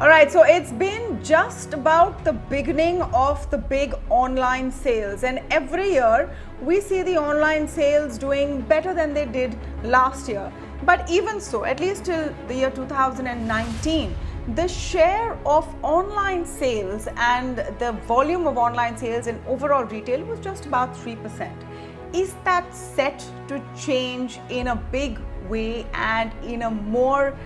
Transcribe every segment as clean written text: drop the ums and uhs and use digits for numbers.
All right, so it's been just about the beginning of the big online sales, and every year we see the online sales doing better than they did last year. But even so, at least till the year 2019, the share of online sales and the volume of online sales in overall retail was just about 3%. Is that set to change in a big way and in a more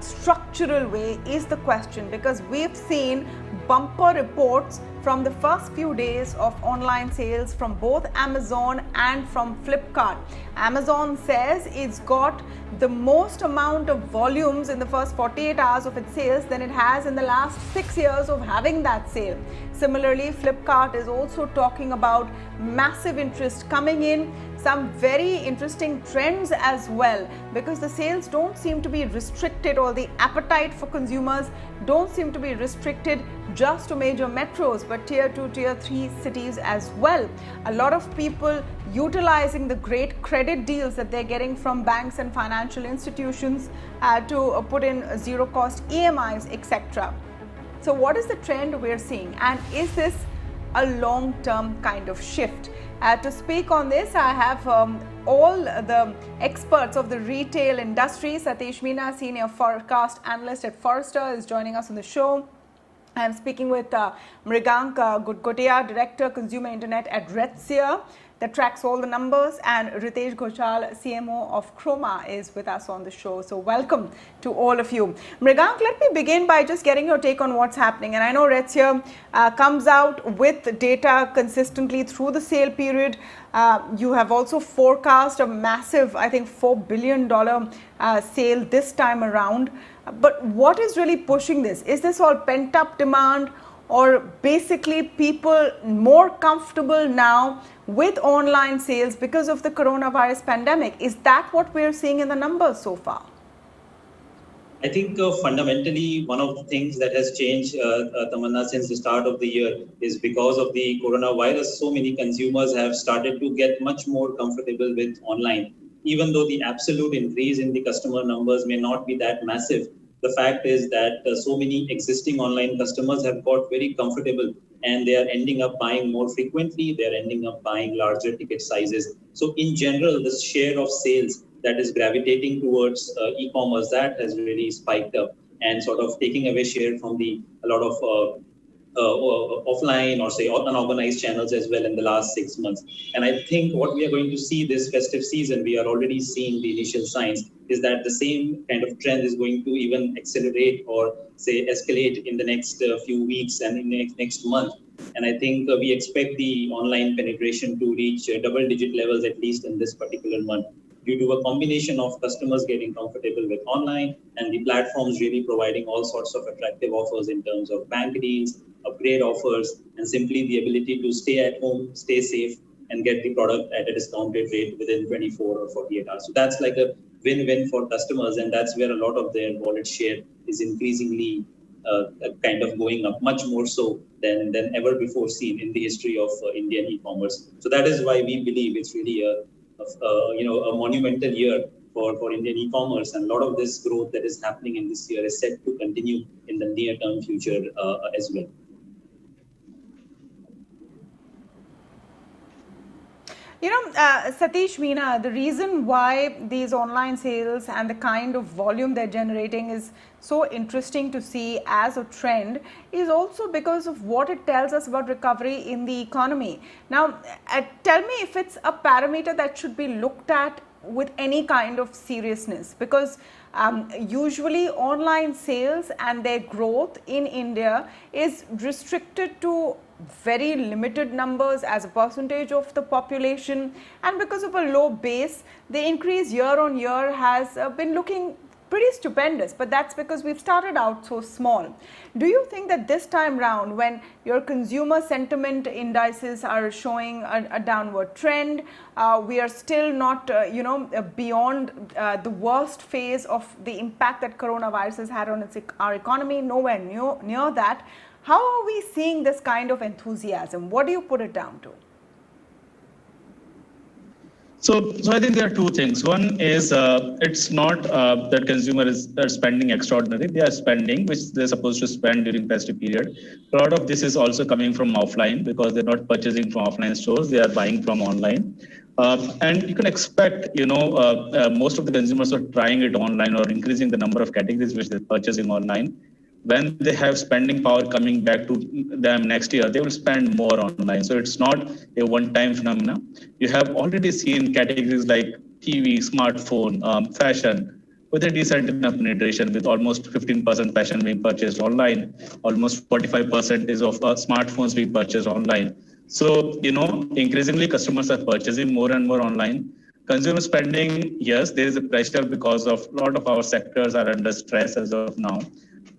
structural way is the question, because we've seen bumper reports from the first few days of online sales from both Amazon and from Flipkart. Amazon says it's got the most amount of volumes in the first 48 hours of its sales than it has in the last 6 years of having that sale. Similarly, Flipkart is also talking about massive interest coming in, some very interesting trends as well, because the sales don't seem to be restricted, or the appetite for consumers don't seem to be restricted just to major metros, but tier 2, tier 3 cities as well. A lot of people utilizing the great credit deals that they're getting from banks and financial institutions to put in zero cost EMIs, etc. So what is the trend we're seeing, and is this a long-term kind of shift? To speak on this, I have all the experts of the retail industry. Satish Meena, Senior Forecast Analyst at Forrester, is joining us on the show. I'm speaking with Mrigank Gutgutia, Director, Consumer Internet at RedSeer, that tracks all the numbers, and Ritesh Ghosal, CMO of Croma, is with us on the show. So welcome to all of you. Mrigank, let me begin by just getting your take on what's happening. And I know RedSeer comes out with data consistently through the sale period. You have also forecast a massive, I think, $4 billion sale this time around. But what is really pushing this? Is this all pent-up demand, or basically people more comfortable now with online sales because of the coronavirus pandemic? Is that what we're seeing in the numbers so far? I think fundamentally one of the things that has changed, Tamanna, since the start of the year is because of the coronavirus. So many consumers have started to get much more comfortable with online. Even though the absolute increase in the customer numbers may not be that massive, the fact is that so many existing online customers have got very comfortable, and they are ending up buying more frequently. They're ending up buying larger ticket sizes. So in general, the share of sales that is gravitating towards e-commerce, that has really spiked up and sort of taking away share from a lot of offline, or say unorganized channels as well in the last 6 months. And I think what we are going to see this festive season, we are already seeing the initial signs, is that the same kind of trend is going to even accelerate or say escalate in the next few weeks and in the next month. And I think we expect the online penetration to reach double-digit levels at least in this particular month, due to a combination of customers getting comfortable with online and the platforms really providing all sorts of attractive offers in terms of bank deals, upgrade offers, and simply the ability to stay at home, stay safe, and get the product at a discounted rate within 24 or 48 hours. So that's like a win-win for customers, and that's where a lot of their wallet share is increasingly kind of going up, much more so than ever before seen in the history of Indian e-commerce. So that is why we believe it's really a monumental year for Indian e-commerce, and a lot of this growth that is happening in this year is set to continue in the near-term future as well. Satish Meena, the reason why these online sales and the kind of volume they're generating is so interesting to see as a trend is also because of what it tells us about recovery in the economy. Now, tell me if it's a parameter that should be looked at with any kind of seriousness, because usually online sales and their growth in India is restricted to very limited numbers as a percentage of the population, and because of a low base, the increase year on year has been looking pretty stupendous, but that's because we've started out so small. Do you think that this time round, when your consumer sentiment indices are showing a downward trend, we are still not beyond the worst phase of the impact that coronavirus has had on our economy, nowhere near that, how are we seeing this kind of enthusiasm? What do you put it down to? So I think there are two things. One is it's not that consumer are spending extraordinary. They are spending, which they're supposed to spend during festive period. A lot of this is also coming from offline because they're not purchasing from offline stores. They are buying from online. And you can expect, most of the consumers are trying it online or increasing the number of categories which they're purchasing online. When they have spending power coming back to them next year, they will spend more online. So it's not a one-time phenomenon. You have already seen categories like TV, smartphone, fashion, with a decent enough penetration, with almost 15% fashion being purchased online, almost 45% is of smartphones being purchased online. So, increasingly customers are purchasing more and more online. Consumer spending, yes, there is a pressure because of a lot of our sectors are under stress as of now.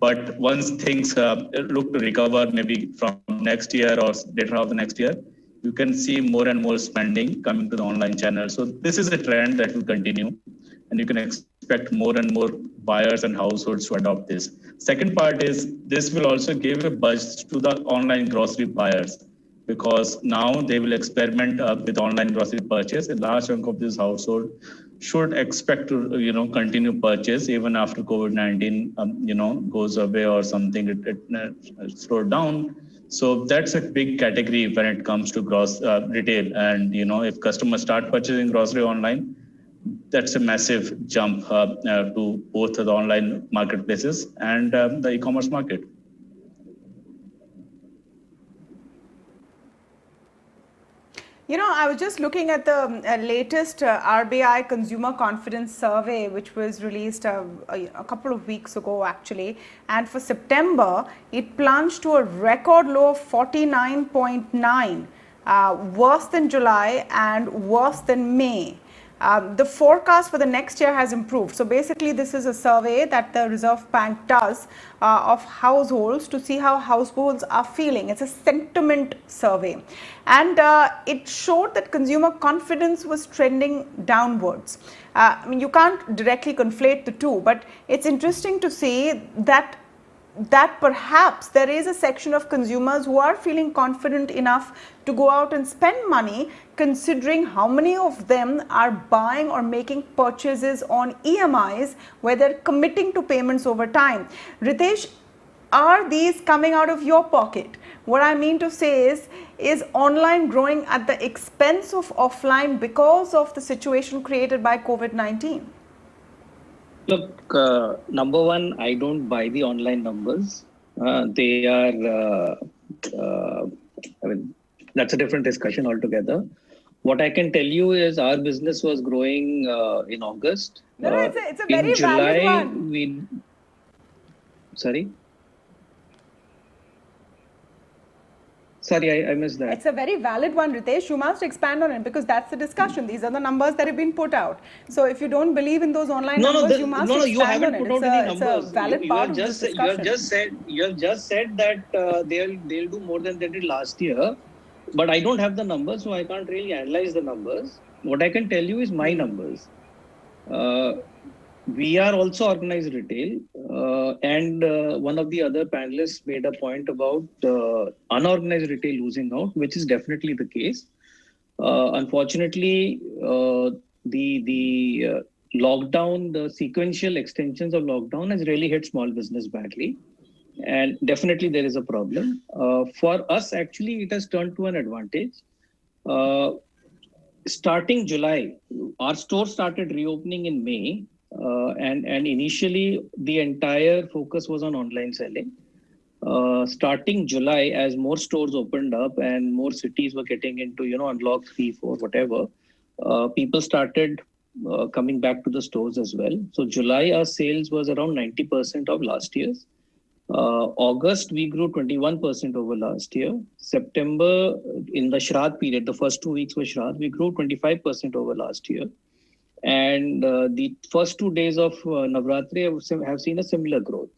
But once things look to recover, maybe from next year or later of the next year, you can see more and more spending coming to the online channel. So this is a trend that will continue, and you can expect more and more buyers and households to adopt this. Second part is this will also give a buzz to the online grocery buyers, because now they will experiment with online grocery purchase. A large chunk of this household should expect to continue purchase even after COVID-19 goes away or something, it slowed down. So that's a big category when it comes to retail. And if customers start purchasing grocery online, that's a massive jump to both the online marketplaces and the e-commerce market. I was just looking at the latest RBI Consumer Confidence Survey, which was released a couple of weeks ago, actually. And for September, it plunged to a record low of 49.9, worse than July and worse than May. The forecast for the next year has improved. So basically, this is a survey that the Reserve Bank does of households to see how households are feeling. It's a sentiment survey. And it showed that consumer confidence was trending downwards. You can't directly conflate the two, but it's interesting to see that perhaps there is a section of consumers who are feeling confident enough to go out and spend money, considering how many of them are buying or making purchases on EMIs where they're committing to payments over time. Ritesh, are these coming out of your pocket? What I mean to say is online growing at the expense of offline because of the situation created by COVID-19? Look, number one, I don't buy the online numbers. They are, that's a different discussion altogether. What I can tell you is our business was growing in August. No, it's a very valid one. Sorry? Sorry, I missed that. It's a very valid one, Ritesh. You must expand on it because that's the discussion. These are the numbers that have been put out. So if you don't believe in those online numbers, you must expand you haven't on it. Put out any numbers. It's a valid part of this discussion. You have just said that they'll do more than they did last year. But I don't have the numbers, so I can't really analyze the numbers. What I can tell you is my numbers. We are also organized retail, and one of the other panelists made a point about unorganized retail losing out, which is definitely the case. Unfortunately, the lockdown, the sequential extensions of lockdown has really hit small business badly. And definitely there is a problem. For us, actually, it has turned to an advantage. Starting July, our store started reopening in May. And initially, the entire focus was on online selling. Starting July, as more stores opened up and more cities were getting into, unlock 3, 4, whatever, people started coming back to the stores as well. So July, our sales was around 90% of last year's. August, we grew 21% over last year. September, in the Shraddh period, the first 2 weeks were Shraddh, we grew 25% over last year. And the first 2 days of Navratri have seen a similar growth.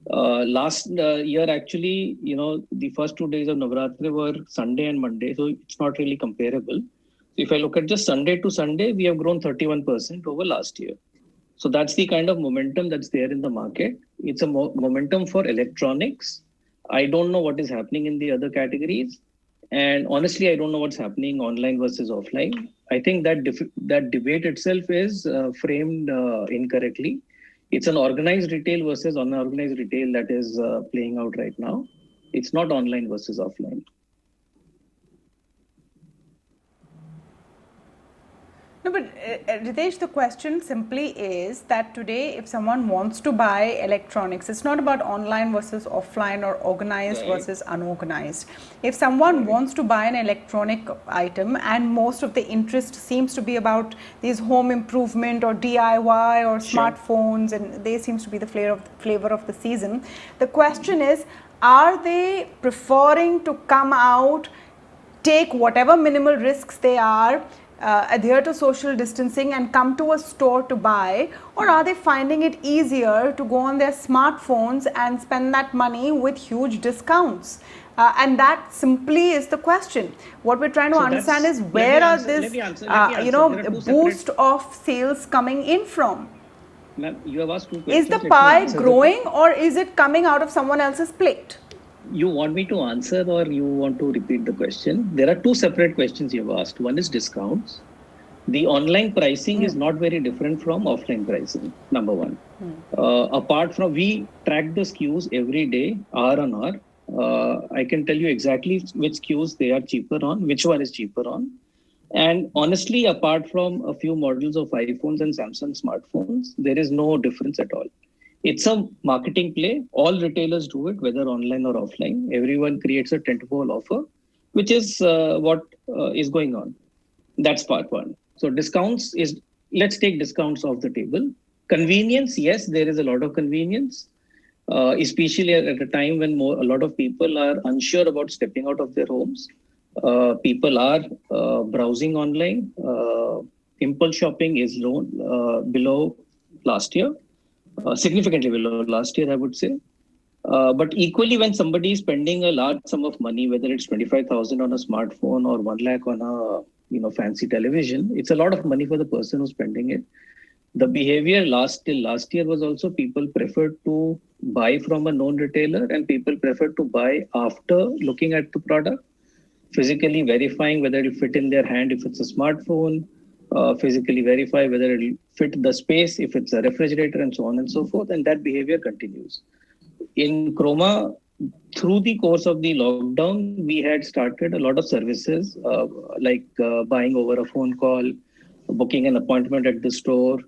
Last year, actually, the first 2 days of Navratri were Sunday and Monday, so it's not really comparable. So if I look at just Sunday to Sunday, we have grown 31% over last year. So that's the kind of momentum that's there in the market. It's a momentum for electronics. I don't know what is happening in the other categories. And honestly, I don't know what's happening online versus offline. I think that that debate itself is framed incorrectly. It's an organized retail versus unorganized retail that is playing out right now. It's not online versus offline. No, but Ritesh, the question simply is that today, if someone wants to buy electronics, it's not about online versus offline or organized versus unorganized. If someone wants to buy an electronic item and most of the interest seems to be about these home improvement or DIY or smartphones, and they seems to be the flavor of the season, the question is, are they preferring to come out, take whatever minimal risks they are, adhere to social distancing and come to a store to buy, or are they finding it easier to go on their smartphones and spend that money with huge discounts? And that simply is the question. What we're trying to understand is where are this boost of sales coming in from? Ma'am, you have asked two questions. Is the pie growing or is it coming out of someone else's plate? You want me to answer or you want to repeat the question? There are two separate questions you have asked. One is discounts. The online pricing is not very different from offline pricing, number one. Apart from, we track the SKUs every day, hour on hour. I can tell you exactly which SKUs they are cheaper on, which one is cheaper on. And honestly, apart from a few models of iPhones and Samsung smartphones, there is no difference at all. It's a marketing play. All retailers do it, whether online or offline. Everyone creates a tentpole offer, which is what is going on. That's part one. So discounts is, let's take discounts off the table. Convenience, yes, there is a lot of convenience, especially at a time when a lot of people are unsure about stepping out of their homes. People are browsing online. Impulse shopping is low, below last year. Significantly below last year, I would say. But equally, when somebody is spending a large sum of money, whether it's 25,000 on a smartphone or 1 lakh on a fancy television, it's a lot of money for the person who's spending it. The behavior till last year was also people preferred to buy from a known retailer and people preferred to buy after looking at the product, physically verifying whether it'll fit in their hand if it's a smartphone, physically verify whether it'll fit the space if it's a refrigerator, and so on and so forth. And that behavior continues. In Croma, through the course of the lockdown, we had started a lot of services like buying over a phone call, booking an appointment at the store,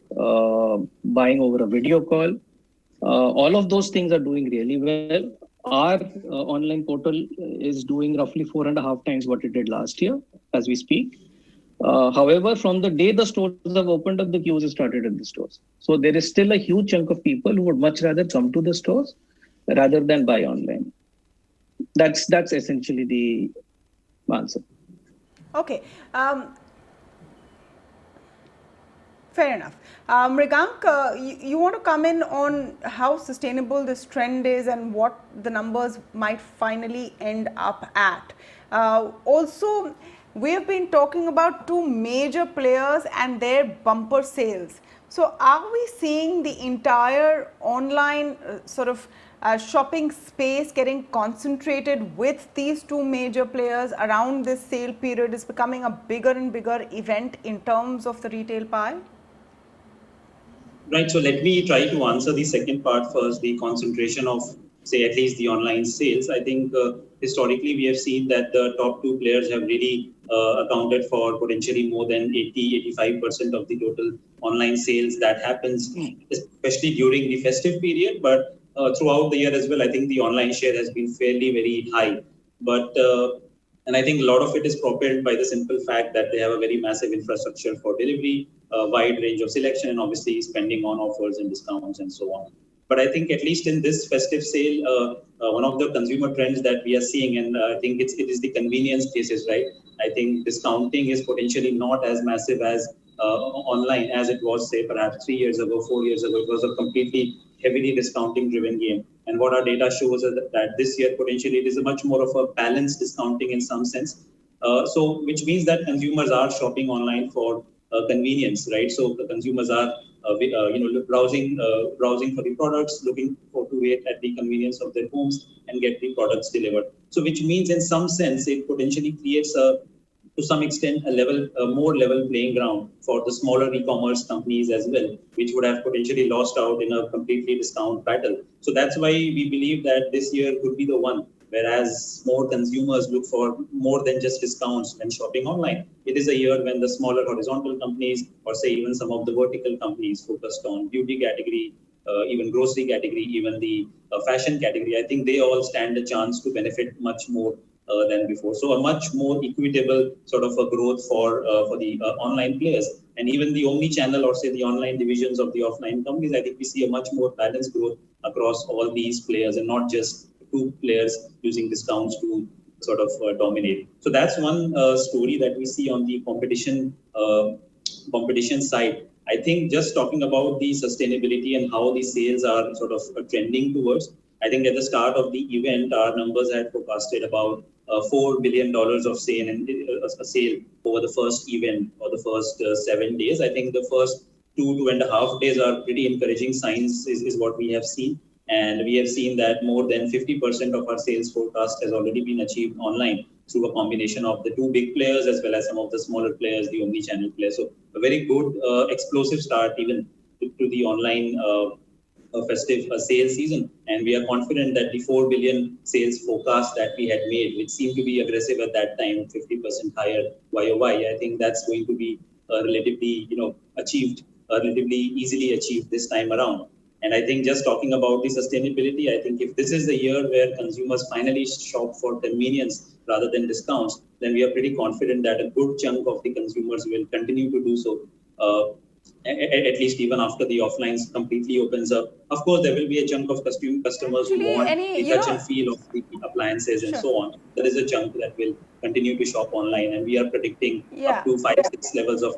buying over a video call. All of those things are doing really well. Our online portal is doing roughly 4.5 times what it did last year as we speak. However, from the day the stores have opened up, the queues have started at the stores. So there is still a huge chunk of people who would much rather come to the stores rather than buy online. That's essentially the answer. Okay. Fair enough. Mrigank, you want to come in on how sustainable this trend is and what the numbers might finally end up at. Also, we have been talking about two major players and their bumper sales. So are we seeing the entire online shopping space getting concentrated with these two major players around this sale period is becoming a bigger and bigger event in terms of the retail pie? Right. So let me try to answer the second part first, the concentration of, say, at least the online sales. I think historically we have seen that the top two players have really accounted for potentially more than 80-85% of the total online sales that happens, especially during the festive period. But throughout the year as well, I think the online share has been fairly very high. But and I think a lot of it is propelled by the simple fact that they have a very massive infrastructure for delivery, a wide range of selection, and obviously spending on offers and discounts and so on. But I think at least in this festive sale, one of the consumer trends that we are seeing, and I think it is the convenience cases, right? I think discounting is potentially not as massive as online as it was, say, perhaps 3 years ago, 4 years ago. It was a completely heavily discounting driven game. And what our data shows is that this year, potentially, it is a much more of a balanced discounting in some sense. So which means that consumers are shopping online for convenience, right? So the consumers are browsing for the products, looking to wait at the convenience of their homes and get the products delivered. So, which means in some sense it potentially creates to some extent a more level playing ground for the smaller e-commerce companies as well, which would have potentially lost out in a completely discount battle. So that's why we believe that this year could be the one. Whereas more consumers look for more than just discounts when shopping online. It is a year when the smaller horizontal companies, or say even some of the vertical companies focused on beauty category, even grocery category, even the fashion category, I think they all stand a chance to benefit much more than before. So a much more equitable sort of a growth for the online players, and even the omni-channel or say the online divisions of the offline companies. I think we see a much more balanced growth across all these players, and not just two players using discounts to sort of dominate. So that's one story that we see on the competition side. I think just talking about the sustainability and how the sales are sort of trending towards, I think at the start of the event, our numbers had forecasted about $4 billion of sale over the first event or the first 7 days. I think the first 2.5 days are pretty encouraging signs is what we have seen. And we have seen that more than 50% of our sales forecast has already been achieved online through a combination of the two big players as well as some of the smaller players, the omni-channel players. So a very good explosive start even to the online festive sales season. And we are confident that the 4 billion sales forecast that we had made, which seemed to be aggressive at that time, 50% higher YOY, I think that's going to be relatively easily achieved this time around. And I think just talking about the sustainability, I think if this is the year where consumers finally shop for convenience rather than discounts, then we are pretty confident that a good chunk of the consumers will continue to do so, at least even after the offline completely opens up. Of course, there will be a chunk of customers who want the touch and feel of the appliances and so on. There is a chunk that will continue to shop online, and we are predicting up to 5-6 levels of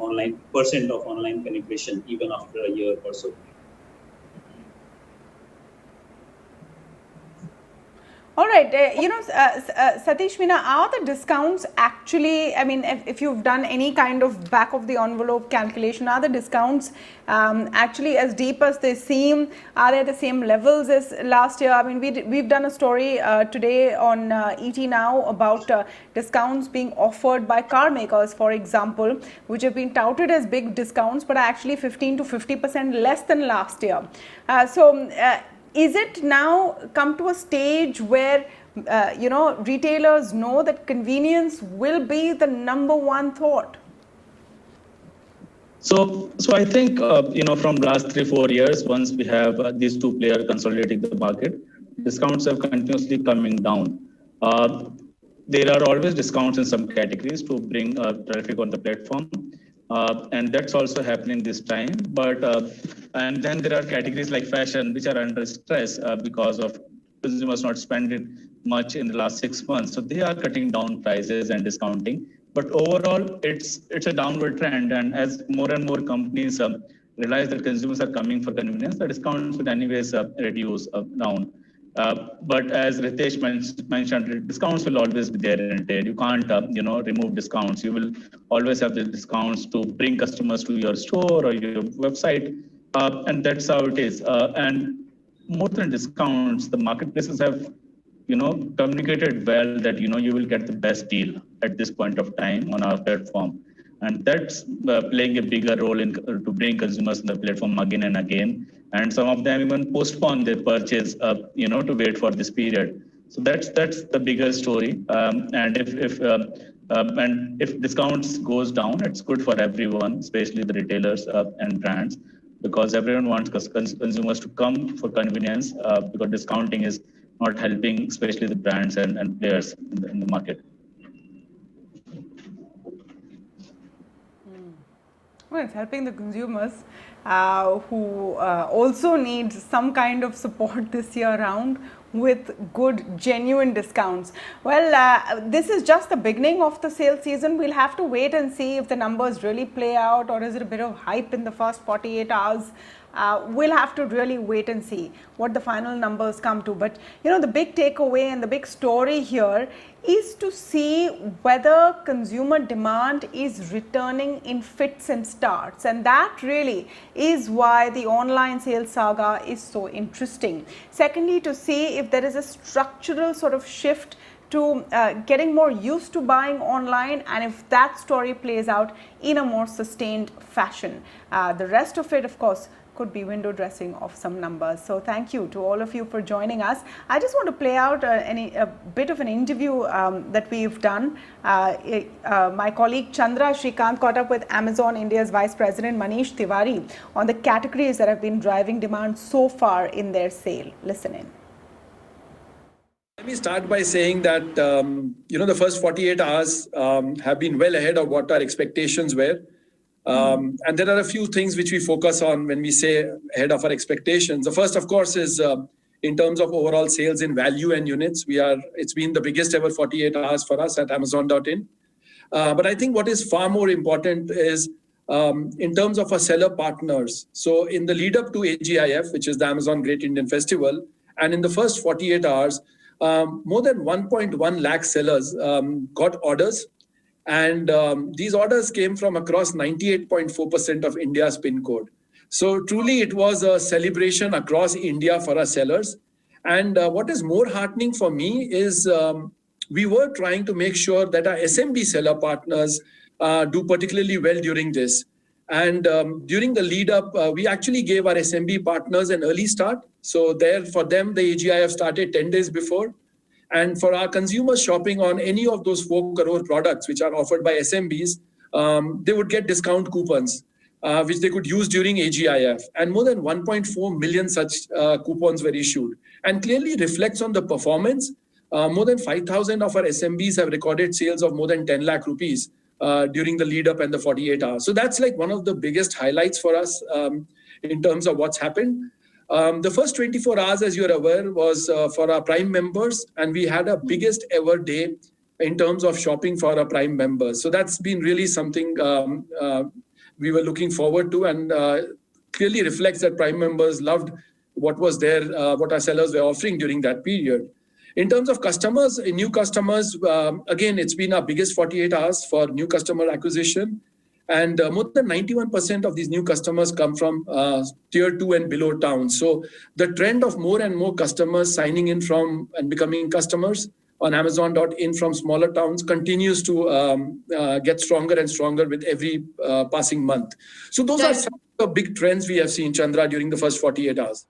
percent of online penetration even after a year or so. All right, Satish Meena, are the discounts actually, I mean, if you've done any kind of back of the envelope calculation, are the discounts actually as deep as they seem? Are they at the same levels as last year? I mean, we've done a story today on ET Now about discounts being offered by car makers, for example, which have been touted as big discounts, but are actually 15 to 50% less than last year. Is it now come to a stage where retailers know that convenience will be the number one thought? So I think from last 3-4 years, once we have these two players consolidating the market, discounts have continuously coming down. There are always discounts in some categories to bring traffic on the platform. And that's also happening this time. But and then there are categories like fashion, which are under stress because of consumers not spending much in the last 6 months. So they are cutting down prices and discounting. But overall, it's a downward trend. And as more and more companies realize that consumers are coming for convenience, the discounts will anyways reduce down. But as Ritesh mentioned, discounts will always be there in retail. You can't, remove discounts. You will always have the discounts to bring customers to your store or your website, and that's how it is. And more than discounts, the marketplaces have, communicated well that you will get the best deal at this point of time on our platform, and that's playing a bigger role in to bring consumers on the platform again and again. And some of them even postpone their purchase, to wait for this period. So that's the bigger story. And if discounts goes down, it's good for everyone, especially the retailers and brands, because everyone wants consumers to come for convenience, because discounting is not helping, especially the brands and players in the market. Well, it's helping the consumers who also need some kind of support this year around with good, genuine discounts. Well, this is just the beginning of the sales season. We'll have to wait and see if the numbers really play out, or is it a bit of hype in the first 48 hours We'll have to really wait and see what the final numbers come to. But the big takeaway and the big story here is to see whether consumer demand is returning in fits and starts, and that really is why the online sales saga is so interesting. Secondly, to see if there is a structural sort of shift to getting more used to buying online, and if that story plays out in a more sustained fashion. The rest of it, of course, could be window dressing of some numbers. So thank you to all of you for joining us. I just want to play out a bit of an interview that we've done. My colleague Chandra Shrikant caught up with Amazon India's Vice President Manish Tiwari on the categories that have been driving demand so far in their sale. Listen in. Let me start by saying that, the first 48 hours have been well ahead of what our expectations were. And there are a few things which we focus on when we say ahead of our expectations. The first, of course, is in terms of overall sales in value and units. It's been the biggest ever 48 hours for us at Amazon.in. But I think what is far more important is in terms of our seller partners. So in the lead up to AGIF, which is the Amazon Great Indian Festival, and in the first 48 hours, more than 1.1 lakh sellers got orders. And these orders came from across 98.4% of India's PIN code. So truly it was a celebration across India for our sellers. And what is more heartening for me is we were trying to make sure that our SMB seller partners do particularly well during this. And during the lead up, we actually gave our SMB partners an early start. So there for them, the AGIF started 10 days before. And for our consumers shopping on any of those 4 crore products which are offered by SMBs, they would get discount coupons, which they could use during AGIF. And more than 1.4 million such coupons were issued. And clearly reflects on the performance. More than 5,000 of our SMBs have recorded sales of more than 10 lakh rupees during the lead up and the 48 hours. So that's like one of the biggest highlights for us in terms of what's happened. The first 24 hours, as you're aware, was for our Prime members, and we had our biggest ever day in terms of shopping for our Prime members. So that's been really something we were looking forward to, and clearly reflects that Prime members loved what was there, what our sellers were offering during that period. In terms of customers, new customers, again, it's been our biggest 48 hours for new customer acquisition. And more than 91% of these new customers come from tier 2 and below towns. So the trend of more and more customers signing in from and becoming customers on Amazon.in from smaller towns continues to get stronger and stronger with every passing month. So those are some of the big trends we have seen, Chandra, during the first 48 hours.